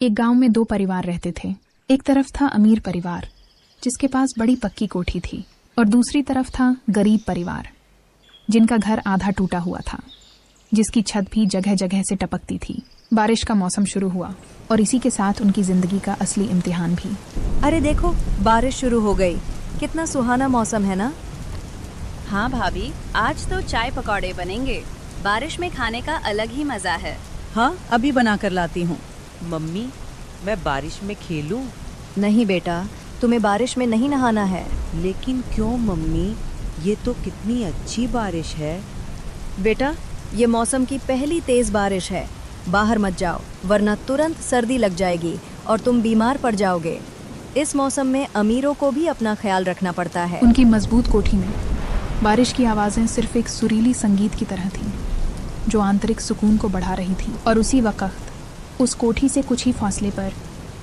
एक गांव में दो परिवार रहते थे। एक तरफ था अमीर परिवार जिसके पास बड़ी पक्की कोठी थी, और दूसरी तरफ था गरीब परिवार जिनका घर आधा टूटा हुआ था, जिसकी छत भी जगह जगह से टपकती थी। बारिश का मौसम शुरू हुआ और इसी के साथ उनकी जिंदगी का असली इम्तिहान भी। अरे देखो, बारिश शुरू हो गई। कितना सुहाना मौसम है ना। हाँ भाभी, आज तो चाय पकौड़े बनेंगे। बारिश में खाने का अलग ही मजा है। हाँ, अभी बना कर लाती हूँ। मम्मी, मैं बारिश में खेलूं? नहीं बेटा, तुम्हें बारिश में नहीं नहाना है। लेकिन क्यों मम्मी, ये तो कितनी अच्छी बारिश है। बेटा, ये मौसम की पहली तेज बारिश है। बाहर मत जाओ, वरना तुरंत सर्दी लग जाएगी और तुम बीमार पड़ जाओगे। इस मौसम में अमीरों को भी अपना ख्याल रखना पड़ता है। उनकी मजबूत कोठी में बारिश की आवाजें सिर्फ एक सुरीली संगीत की तरह थीं, जो आंतरिक सुकून को बढ़ा रही थी। और उसी वक्त उस कोठी से कुछ ही फासले पर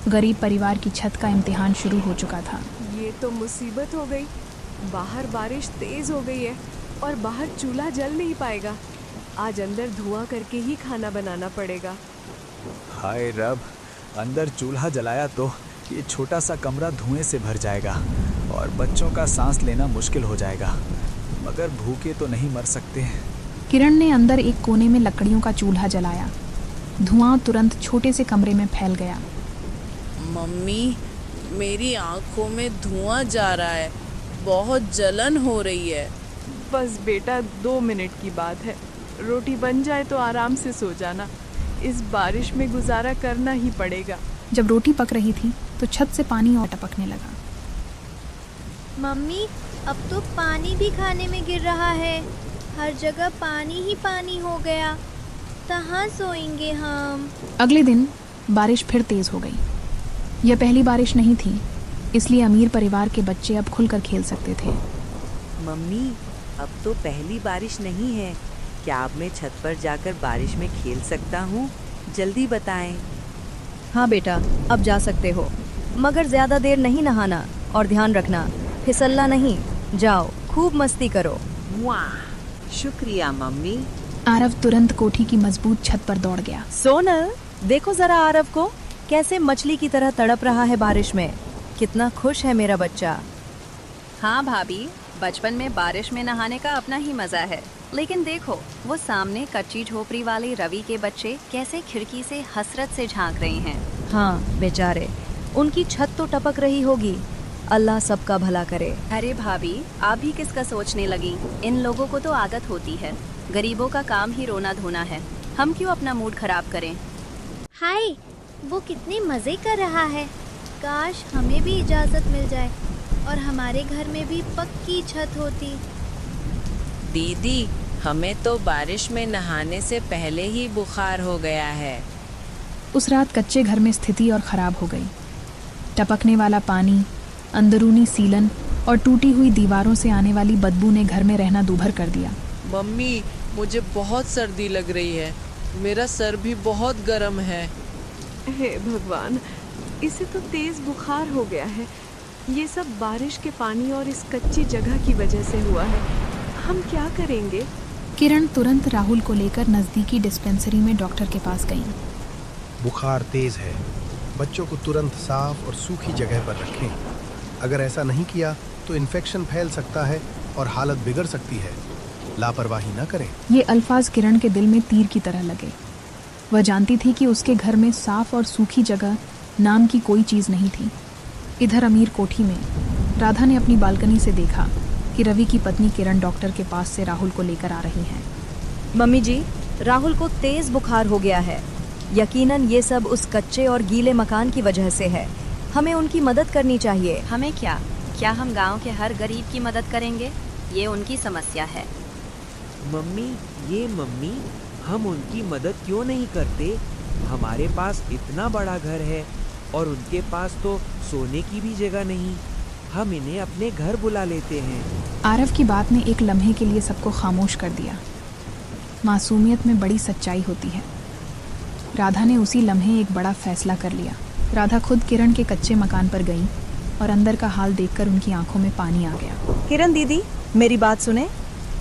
गरीब परिवार की छत का इम्तिहान शुरू हो चुका था। ये तो मुसीबत हो गई। बाहर बारिश तेज हो गई है और बाहर चूल्हा जल नहीं पाएगा। आज अंदर धुआं करके ही खाना बनाना पड़ेगा। हाय रब, अंदर चूल्हा जलाया तो ये छोटा सा कमरा धुएं से भर जाएगा और बच्चों का सांस लेना मुश्किल हो जाएगा। मगर भूखे तो नहीं मर सकते। किरण ने अंदर एक कोने में लकड़ियों का चूल्हा जलाया। धुआं तुरंत छोटे से कमरे में फैल गया। मम्मी, मेरी आंखों में धुआं जा रहा है, बहुत जलन हो रही है। बस बेटा, 2 मिनट की बात है। रोटी बन जाए तो आराम से सो जाना। इस बारिश में गुजारा करना ही पड़ेगा। जब रोटी पक रही थी तो छत से पानी और टपकने लगा। मम्मी, अब तो पानी भी खाने में गिर रहा है। हर जगह पानी ही पानी हो गया। कहाँ सोएंगे हम? अगले दिन बारिश फिर तेज हो गई। यह पहली बारिश नहीं थी, इसलिए अमीर परिवार के बच्चे अब खुलकर खेल सकते थे। मम्मी, अब तो पहली बारिश नहीं है। क्या अब मैं छत पर जाकर बारिश में खेल सकता हूँ? जल्दी बताएं। हाँ बेटा, अब जा सकते हो, मगर ज्यादा देर नहीं नहाना। और ध्यान रखना, फिसलना नहीं। जाओ, खूब मस्ती करो। वाह, शुक्रिया मम्मी। आरव तुरंत कोठी की मजबूत छत पर दौड़ गया। सोनल, देखो जरा आरव को, कैसे मछली की तरह तड़प रहा है बारिश में। कितना खुश है मेरा बच्चा। हाँ भाभी, बचपन में बारिश में नहाने का अपना ही मजा है। लेकिन देखो, वो सामने कच्ची झोपड़ी वाले रवि के बच्चे कैसे खिड़की से हसरत से झांक रहे हैं। हाँ बेचारे, उनकी छत तो टपक रही होगी। अल्लाह सबका भला करे। अरे भाभी, आप भी किसका सोचने लगी? इन लोगों को तो आदत होती है। गरीबों का काम ही रोना धोना है। हम क्यों अपना मूड खराब करें? हाय, वो कितने मजे कर रहा है। काश हमें भी इजाजत मिल जाए और हमारे घर में भी पक्की छत होती। दीदी, हमें तो बारिश में नहाने से पहले ही बुखार हो गया है। उस रात कच्चे घर में स्थिति और खराब हो गई। टपकने वाला पानी, अंदरूनी सीलन और टूटी हुई दीवारों से आने वाली बदबू ने घर में रहना दूभर कर दिया। मम्मी, मुझे बहुत सर्दी लग रही है। मेरा सर भी बहुत गर्म है। हे भगवान, इसे तो तेज बुखार हो गया है। ये सब बारिश के पानी और इस कच्ची जगह की वजह से हुआ है। हम क्या करेंगे? किरण तुरंत राहुल को लेकर नजदीकी डिस्पेंसरी में डॉक्टर के पास गई। बुखार तेज है। बच्चों को तुरंत साफ और सूखी जगह पर रखें। अगर ऐसा नहीं किया तो इन्फेक्शन फैल सकता है और हालत बिगड़ सकती है। लापरवाही न करें। ये अल्फाज किरण के दिल में तीर की तरह लगे। वह जानती थी कि उसके घर में साफ और सूखी जगह नाम की कोई चीज नहीं थी। इधर अमीर कोठी में राधा ने अपनी बालकनी से देखा कि रवि की पत्नी किरण डॉक्टर के पास से राहुल को लेकर आ रही हैं। मम्मी जी, राहुल को तेज बुखार हो गया है। यकीनन ये सब उस कच्चे और गीले मकान की वजह से है। हमें उनकी मदद करनी चाहिए। हमें क्या हम गांव के हर गरीब की मदद करेंगे? ये उनकी समस्या है। मम्मी, हम उनकी मदद क्यों नहीं करते? हमारे पास इतना बड़ा घर है और उनके पास तो सोने की भी जगह नहीं। हम इन्हें अपने घर बुला लेते हैं। आरव की बात ने एक लम्हे के लिए सबको खामोश कर दिया। मासूमियत में बड़ी सच्चाई होती है। राधा ने उसी लम्हे एक बड़ा फैसला कर लिया। राधा खुद किरण के कच्चे मकान पर गई और अंदर का हाल देखकर उनकी आंखों में पानी आ गया। किरण दीदी, मेरी बात सुने।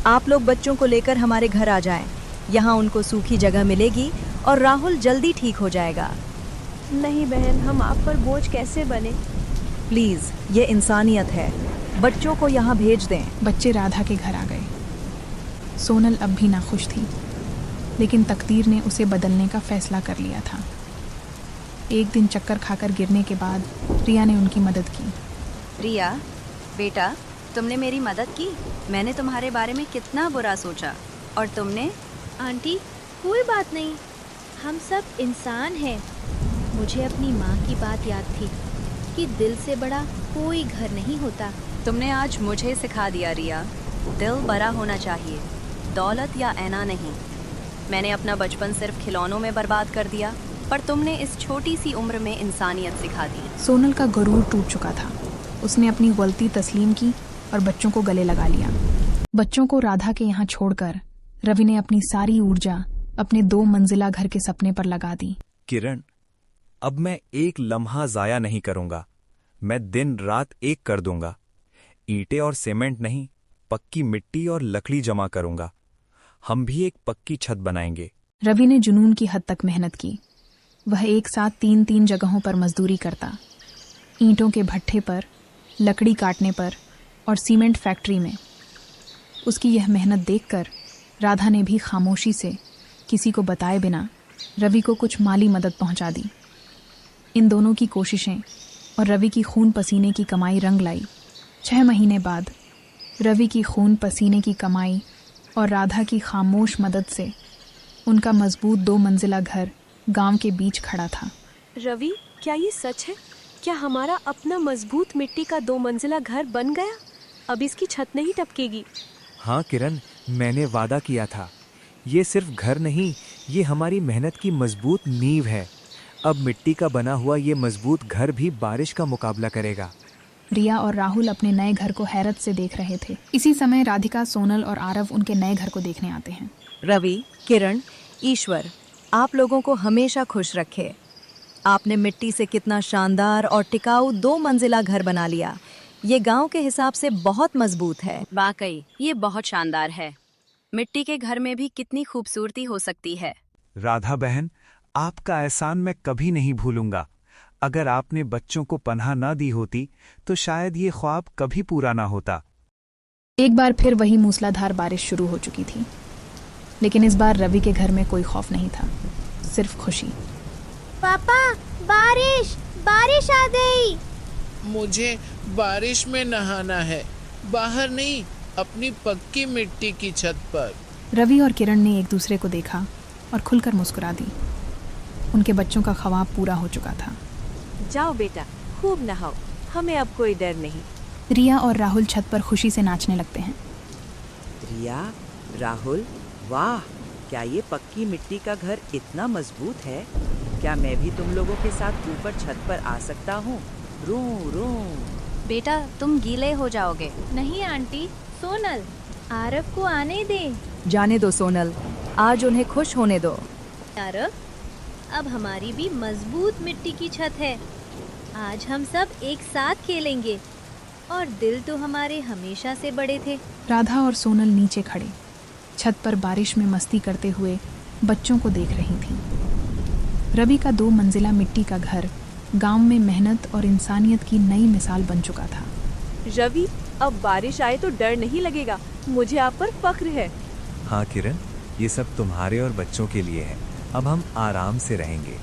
आप लोग बच्चों को लेकर हमारे घर आ जाएं। यहाँ उनको सूखी जगह मिलेगी और राहुल जल्दी ठीक हो जाएगा। नहीं बहन, हम आप पर बोझ कैसे बने। प्लीज, ये इंसानियत है। बच्चों को यहाँ भेज दें। बच्चे राधा के घर आ गए। सोनल अब भी नाखुश थी, लेकिन तकदीर ने उसे बदलने का फैसला कर लिया था। एक दिन चक्कर खाकर गिरने के बाद रिया ने उनकी मदद की। रिया बेटा, तुमने मेरी मदद की। मैंने तुम्हारे बारे में कितना बुरा सोचा, और तुमने। आंटी कोई बात नहीं, हम सब इंसान हैं। मुझे अपनी माँ की बात याद थी कि दिल से बड़ा कोई घर नहीं होता। तुमने आज मुझे सिखा दिया रिया, दिल बड़ा होना चाहिए, दौलत या ऐना नहीं। मैंने अपना बचपन सिर्फ खिलौनों में बर्बाद कर दिया, पर तुमने इस छोटी सी उम्र में इंसानियत सिखा दी। सोनल का गुरूर टूट चुका था। उसने अपनी गलती तस्लीम की और बच्चों को गले लगा लिया। बच्चों को राधा के यहाँ छोड़कर रवि ने अपनी सारी ऊर्जा अपने 2 मंजिला घर के सपने पर लगा दी। किरण, अब मैं एक लम्हा जाया नहीं करूंगा। मैं दिन रात एक कर दूंगा। ईंटें और सीमेंट नहीं, पक्की मिट्टी और लकड़ी जमा करूंगा। हम भी एक पक्की छत बनाएंगे। रवि ने जुनून की हद तक मेहनत की। वह एक साथ 3-3 जगहों पर मजदूरी करता, ईंटों के भट्ठे पर, लकड़ी काटने पर और सीमेंट फैक्ट्री में। उसकी यह मेहनत देखकर राधा ने भी खामोशी से, किसी को बताए बिना, रवि को कुछ माली मदद पहुंचा दी। इन दोनों की कोशिशें और रवि की खून पसीने की कमाई रंग लाई। 6 महीने बाद रवि की खून पसीने की कमाई और राधा की खामोश मदद से उनका मजबूत 2 मंजिला घर गांव के बीच खड़ा था। रवि, क्या ये सच है? क्या हमारा अपना मजबूत मिट्टी का 2 मंजिला घर बन गया? अब इसकी छत नहीं टपकेगी। हाँ किरण, मैंने वादा किया था। ये सिर्फ घर नहीं, ये हमारी मेहनत की मजबूत नींव है। अब मिट्टी का बना हुआ ये मजबूत घर भी बारिश का मुकाबला करेगा। रिया और राहुल अपने नए घर को हैरत से देख रहे थे। इसी समय राधिका, सोनल और आरव उनके नए घर को देखने आते हैं। रवि, किरण, ईश्वर आप लोगों को हमेशा खुश रखे। आपने मिट्टी से कितना शानदार और टिकाऊ 2 मंजिला घर बना लिया। ये गांव के हिसाब से बहुत मजबूत है। वाकई ये बहुत शानदार है। मिट्टी के घर में भी कितनी खूबसूरती हो सकती है। राधा बहन, आपका एहसान मैं कभी नहीं भूलूंगा। अगर आपने बच्चों को पनाह न दी होती तो शायद ये ख्वाब कभी पूरा ना होता। एक बार फिर वही मूसलाधार बारिश शुरू हो चुकी थी, लेकिन इस बार रवि के घर में कोई खौफ नहीं था, सिर्फ खुशी। पापा, बारिश बारिश आ गई। मुझे बारिश में नहाना है, बाहर नहीं, अपनी पक्की मिट्टी की छत पर। रवि और किरण ने एक दूसरे को देखा और खुलकर मुस्कुरा दी। उनके बच्चों का ख्वाब पूरा हो चुका था। जाओ बेटा, खूब नहाओ, हमें अब कोई डर नहीं। रिया और राहुल छत पर खुशी से नाचने लगते हैं। रिया, राहुल, वाह, क्या ये पक्की मिट्टी का घर इतना मजबूत है? क्या मैं भी तुम लोगों के साथ ऊपर छत पर आ सकता हूँ? रू रू। बेटा, तुम गीले हो जाओगे। नहीं आंटी, सोनल, आरव को आने दे। जाने दो सोनल, आज उन्हें खुश होने दो। आरव, अब हमारी भी मजबूत मिट्टी की छत है। आज हम सब एक साथ खेलेंगे, और दिल तो हमारे हमेशा से बड़े थे। राधा और सोनल नीचे खड़े छत पर बारिश में मस्ती करते हुए बच्चों को देख रही थीं। रवि का 2 मंजिला मिट्टी का घर गांव में मेहनत और इंसानियत की नई मिसाल बन चुका था। रवि, अब बारिश आए तो डर नहीं लगेगा। मुझे आप पर फख्र है। हाँ किरण, ये सब तुम्हारे और बच्चों के लिए है। अब हम आराम से रहेंगे।